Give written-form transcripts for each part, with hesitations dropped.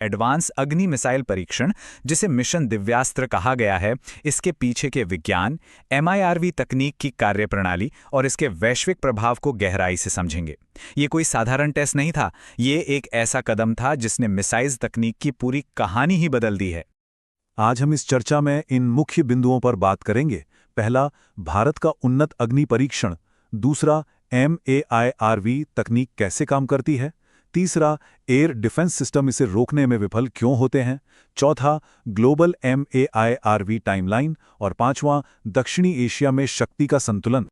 Advance अग्नि missile परीक्षण, जिसे मिशन दिव्यास्त्र कहा गया है, इसके पीछे के विज्ञान, MIRV तकनीक की कार्यप्रणाली और इसके वैश्विक प्रभाव को गहराई से समझेंगे। ये कोई साधारण टेस्ट नहीं था, ये एक ऐसा कदम था जिसने मिसाइल तकनीक की पूरी कहानी ही बदल दी है। आज हम इस चर्चा में इन मुख्य बिंदुओं पर बात करेंगे। पहला, भारत का उन्नत अग्नि परीक्षण। दूसरा, MAIRV तकनीक कैसे काम करती है। तीसरा, एयर डिफेंस सिस्टम इसे रोकने में विफल क्यों होते हैं। चौथा, ग्लोबल MAIRV टाइमलाइन। और पांचवां, दक्षिणी एशिया में शक्ति का संतुलन।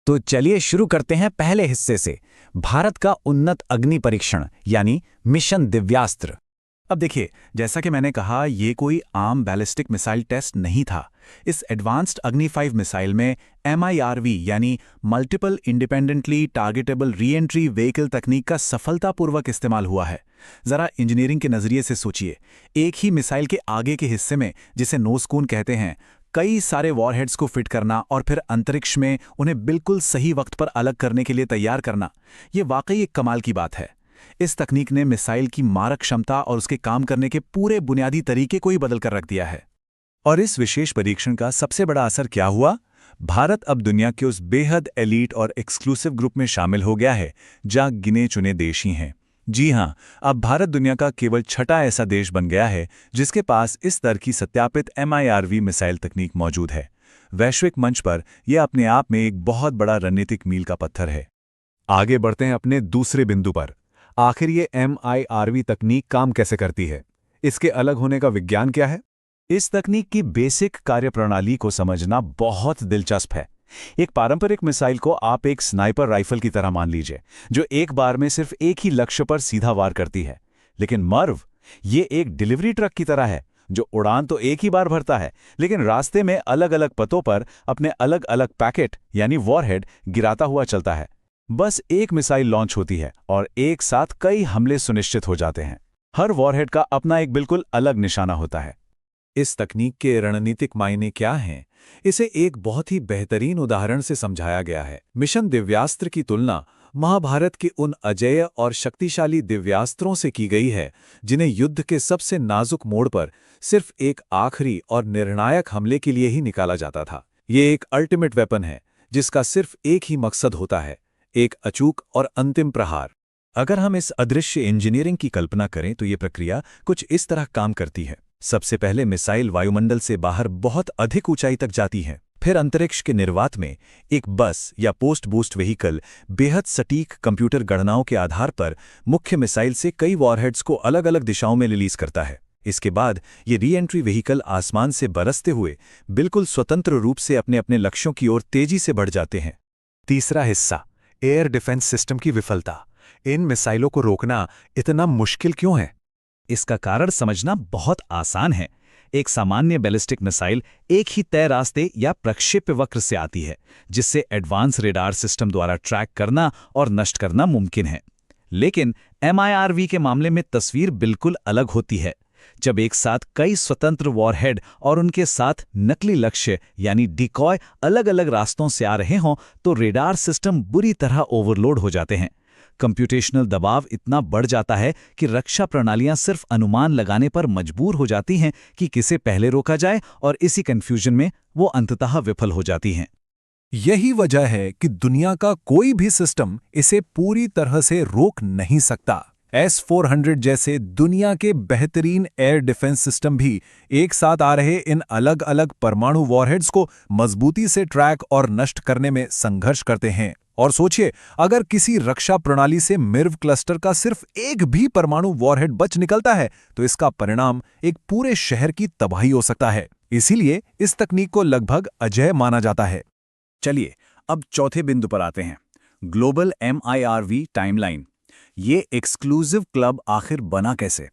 तो चलिए शुरू करते हैं पहले हिस्से से, भारत का उन्नत अग्नि परीक्षण यानी मिशन दिव्यास्त्र। अब देखिए, जैसा कि मैंने कहा, ये कोई आम बैलिस्टिक मिसाइल टेस्ट नहीं था। इस एडवांस्ड अग्नि 5 मिसाइल में MIRV यानी multiple independently targetable re entry vehicle तकनीक का सफलतापूर्वक इस्तेमाल हुआ है। जरा इंजीनियरिंग के नजरिए से सोचिए, एक ही मिसाइल के आगे के हिस्से में, जिसे नोज कोन कहते हैं, कई सारे वॉरहेड्स को फिट करना और फिर अंतरिक्ष में उन्हें बिल्कुल सही वक्त पर अलग करने के लिए तैयार करना, ये वाकई एक कमाल की बात है। इस तकनीक ने मिसाइल की मारक क्षमता और उसके काम करने के पूरे बुनियादी तरीके को ही बदल कर रख दिया है। और इस विशेष परीक्षण का सबसे बड़ा असर क्या हुआ? भारत अब दुनिया के उस बेहद एलीट और एक्सक्लूसिव ग्रुप में शामिल हो गया है जहां गिने चुने देश ही हैं। जी हां, अब भारत दुनिया का केवल छठा ऐसा देश बन गया है जिसके पास इस स्तर की सत्यापित MIRV मिसाइल तकनीक मौजूद है। वैश्विक मंच पर यह अपने आप में एक बहुत बड़ा रणनीतिक मील का पत्थर है। आगे बढ़ते हैं अपने दूसरे बिंदु पर। आखिर ये MIRV तकनीक काम कैसे करती है? इसके अलग होने का विज्ञान क्या है? इस तकनीक की बेसिक कार्यप्रणाली को समझना बहुत दिलचस्प है। एक पारंपरिक मिसाइल को आप एक स्नाइपर राइफल की तरह मान लीजिए, जो एक बार में सिर्फ एक ही लक्ष्य पर सीधा वार करती है। लेकिन MIRV ये एक डिलीवरी ट्रक की तरह है, जो उड़ान तो एक ही बार भरता है, लेकिन रास्ते में अलग अलग पथों पर अपने अलग अलग पैकेट यानी वॉरहेड गिराता हुआ चलता है। बस एक मिसाइल लॉन्च होती है और एक साथ कई हमले सुनिश्चित हो जाते हैं। हर वॉरहेड का अपना एक बिल्कुल अलग निशाना होता है। इस तकनीक के रणनीतिक मायने क्या हैं? इसे एक बहुत ही बेहतरीन उदाहरण से समझाया गया है। मिशन दिव्यास्त्र की तुलना महाभारत के उन अजेय और शक्तिशाली दिव्यास्त्रों से की गई है जिन्हें युद्ध के सबसे नाजुक मोड़ पर सिर्फ एक आखिरी और निर्णायक हमले के लिए ही निकाला जाता था। ये एक अल्टीमेट वेपन है जिसका सिर्फ एक ही मकसद होता है, एक अचूक और अंतिम प्रहार। अगर हम इस अदृश्य इंजीनियरिंग की कल्पना करें तो ये प्रक्रिया कुछ इस तरह काम करती है। सबसे पहले मिसाइल वायुमंडल से बाहर बहुत अधिक ऊंचाई तक जाती है। फिर अंतरिक्ष के निर्वात में एक बस या पोस्ट बूस्ट व्हीकल बेहद सटीक कंप्यूटर गणनाओं के आधार पर मुख्य मिसाइल से कई वॉरहेड्स को अलग अलग दिशाओं में रिलीज करता है। इसके बाद ये री एंट्री व्हीकल आसमान से बरसते हुए बिल्कुल स्वतंत्र रूप से अपने अपने लक्ष्यों की ओर तेजी से बढ़ जाते हैं। तीसरा हिस्सा, एयर डिफेंस सिस्टम की विफलता। इन मिसाइलों को रोकना इतना मुश्किल क्यों है? इसका कारण समझना बहुत आसान है। एक सामान्य बैलिस्टिक मिसाइल एक ही तय रास्ते या प्रक्षेप्य वक्र से आती है, जिससे एडवांस रेडार सिस्टम द्वारा ट्रैक करना और नष्ट करना मुमकिन है। लेकिन MIRV के मामले में तस्वीर बिल्कुल अलग होती है। जब एक साथ कई स्वतंत्र वॉरहेड और उनके साथ नकली लक्ष्य यानी डिकॉय अलग अलग रास्तों से आ रहे हों, तो रेडार सिस्टम बुरी तरह ओवरलोड हो जाते हैं। कंप्यूटेशनल दबाव इतना बढ़ जाता है कि रक्षा प्रणालियां सिर्फ अनुमान लगाने पर मजबूर हो जाती हैं कि किसे पहले रोका जाए, और इसी कंफ्यूजन में वो अंततः विफल हो जाती हैं। यही वजह है कि दुनिया का कोई भी सिस्टम इसे पूरी तरह से रोक नहीं सकता। S-400 जैसे दुनिया के बेहतरीन एयर डिफेंस सिस्टम भी एक साथ आ रहे इन अलग अलग परमाणु वॉरहेड्स को मजबूती से ट्रैक और नष्ट करने में संघर्ष करते हैं। और सोचिए, अगर किसी रक्षा प्रणाली से MIRV क्लस्टर का सिर्फ एक भी परमाणु वॉरहेड बच निकलता है तो इसका परिणाम एक पूरे शहर की तबाही हो सकता है। इसीलिए इस तकनीक को लगभग अजेय माना जाता है। चलिए अब चौथे बिंदु पर आते हैं, ग्लोबल MIRV टाइमलाइन। ये एक्सक्लूसिव क्लब आखिर बना कैसे?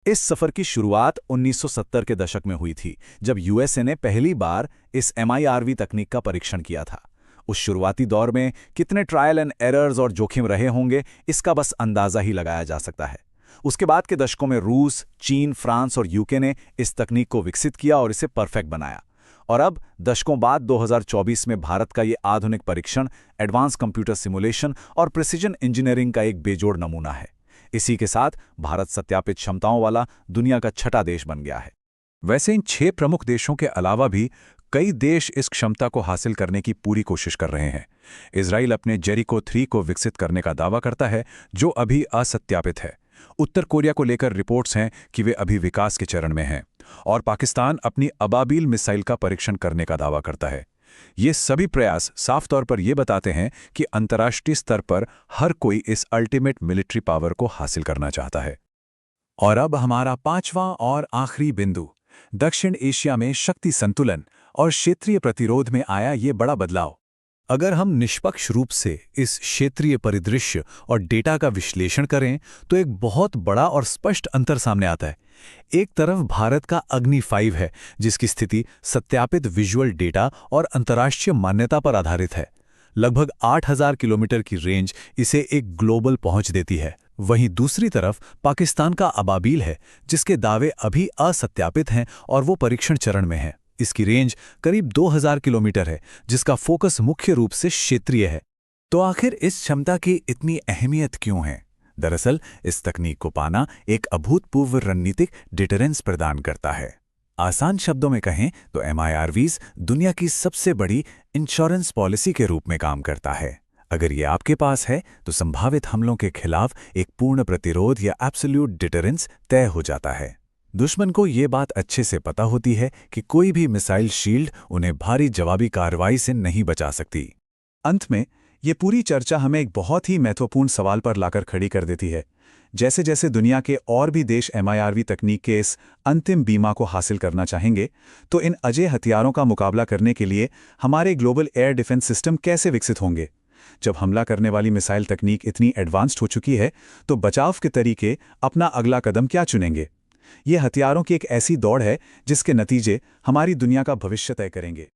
इस सफर की शुरुआत 1970 के दशक में हुई थी, जब USA ने पहली बार इस MIRV तकनीक का परीक्षण किया था। उस शुरुआती दौर में कितने ट्रायल एंड एरर्स और जोखिम रहे होंगे, इसका बस अंदाजा ही लगाया जा सकता है। उसके बाद के दशकों में रूस, चीन, फ्रांस और UK ने इस तकनीक को विकसित किया और इसे परफेक्ट बनाया। और अब दशकों बाद 2024 में भारत का ये आधुनिक परीक्षण एडवांस कंप्यूटर सिमुलेशन और प्रिसिजन इंजीनियरिंग का एक बेजोड़ नमूना है। इसी के साथ भारत सत्यापित क्षमताओं वाला दुनिया का छठा देश बन गया है। वैसे इन 6 प्रमुख देशों के अलावा भी कई देश इस क्षमता को हासिल करने की पूरी कोशिश कर रहे हैं। इजराइल अपने जेरिको 3 को विकसित करने का दावा करता है, जो अभी असत्यापित है। उत्तर कोरिया को लेकर रिपोर्ट्स हैं कि वे अभी विकास के चरण में हैं, और पाकिस्तान अपनी अबाबील मिसाइल का परीक्षण करने का दावा करता है। ये सभी प्रयास साफ तौर पर ये बताते हैं कि अंतर्राष्ट्रीय स्तर पर हर कोई इस अल्टीमेट मिलिट्री पावर को हासिल करना चाहता है। और अब हमारा 5वां और आखिरी बिंदु, दक्षिण एशिया में शक्ति संतुलन और क्षेत्रीय प्रतिरोध में आया ये बड़ा बदलाव। अगर हम निष्पक्ष रूप से इस क्षेत्रीय परिदृश्य और डेटा का विश्लेषण करें तो एक बहुत बड़ा और स्पष्ट अंतर सामने आता है। एक तरफ भारत का अग्नि 5 है, जिसकी स्थिति सत्यापित विजुअल डेटा और अंतर्राष्ट्रीय मान्यता पर आधारित है। लगभग 8000 किलोमीटर की रेंज इसे एक ग्लोबल पहुंच देती है। वहीं दूसरी तरफ पाकिस्तान का अबाबील है, जिसके दावे अभी असत्यापित हैं और वो परीक्षण चरण में है। इसकी रेंज करीब 2000 किलोमीटर है, जिसका फोकस मुख्य रूप से क्षेत्रीय है। तो आखिर इस क्षमता की इतनी अहमियत क्यों है? दरअसल इस तकनीक को पाना एक अभूतपूर्व रणनीतिक डिटरेंस प्रदान करता है। आसान शब्दों में कहें तो MIRVs दुनिया की सबसे बड़ी इंश्योरेंस पॉलिसी के रूप में काम करता है। अगर ये आपके पास है तो संभावित हमलों के खिलाफ एक पूर्ण प्रतिरोध या एब्सोल्यूट डिटरेंस तय हो जाता है। दुश्मन को ये बात अच्छे से पता होती है कि कोई भी मिसाइल शील्ड उन्हें भारी जवाबी कार्रवाई से नहीं बचा सकती। अंत में ये पूरी चर्चा हमें एक बहुत ही महत्वपूर्ण सवाल पर लाकर खड़ी कर देती है। जैसे जैसे दुनिया के और भी देश MIRV तकनीक के इस अंतिम बीमा को हासिल करना चाहेंगे, तो इन अजेय हथियारों का मुकाबला करने के लिए हमारे ग्लोबल एयर डिफेंस सिस्टम कैसे विकसित होंगे? जब हमला करने वाली मिसाइल तकनीक इतनी एडवांस्ड हो चुकी है, तो बचाव के तरीके अपना अगला कदम क्या चुनेंगे? ये हथियारों की एक ऐसी दौड़ है जिसके नतीजे हमारी दुनिया का भविष्य तय करेंगे।